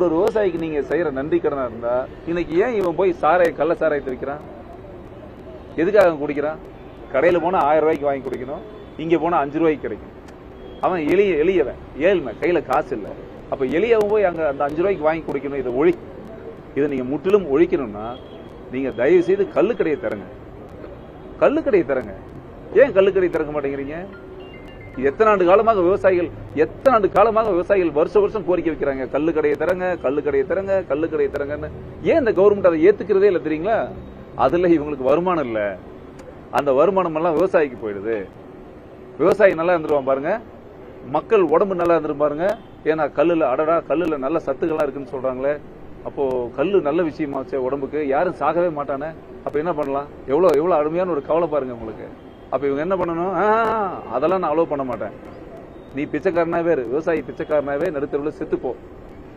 ஒரு விவசாயிக்கு நீங்க செய்யற நன்றி கடனா இருந்தா இன்னைக்கு ஏன் இவன் போய் கள்ள சாராயத்தை விற்கிறான்? எதுக்காக குடிக்கிறான்? கடையில போனா 1000 ரூபாய்க்கு வாங்கி குடிக்கணும், இங்க போனா 5 ரூபாய்க்கு கிடைக்கும். அவன் எளியவன், ஏழ்மை, கையில காசு இல்ல. அப்ப எளியவன் போய் அங்க அந்த 5 ரூபாய்க்கு வாங்கி குடிக்கணும். இதை நீங்க முற்றிலும் ஒழிக்கணும்னா நீங்க தயவு செய்து கள்ளுக்கடையை தரங்க. கள்ளுக்கடையை தரங்க. ஏன் கள்ளுக்கடை திறக்க மாட்டேங்கிறீங்க? எத்தனை ஆண்டு காலமாக விவசாயிகள் வருஷம் கோரிக்கை வைக்கிறாங்க, கள்ளுக்கடையை தரங்க, கள்ளுக்கடையை தரங்க, கள்ளுக்கடையை தரங்கன்னு. ஏன் இந்த கவர்மெண்ட் அதை ஏத்துக்கிறதே இல்லை தெரியுங்களா? அதுல இவங்களுக்கு வருமானம் இல்ல. அந்த வருமானம் எல்லாம் விவசாயிக்கு போயிடுது. விவசாயி நல்லா இருந்துருவான் பாருங்க, மக்கள் உடம்பு நல்லா இருந்துரும் பாருங்க. ஏன்னா கல்லுல நல்ல சத்துக்கள்லாம் இருக்குன்னு சொல்றாங்களே, அப்போ கல்லு நல்ல விஷயமாச்சே உடம்புக்கு, யாரும் சாகவே மாட்டானே. அப்ப என்ன பண்ணலாம்? எவ்வளவு அருமையான ஒரு கவலை பாருங்க உங்களுக்கு. அப்ப இவங்க என்ன பண்ணணும்? அதெல்லாம் நான் அலோவ் பண்ண மாட்டேன். நீ பிச்சைக்காரனாவே, விவசாயி பிச்சைக்காரனாவே நடுத்தருவில் செத்துப்போ.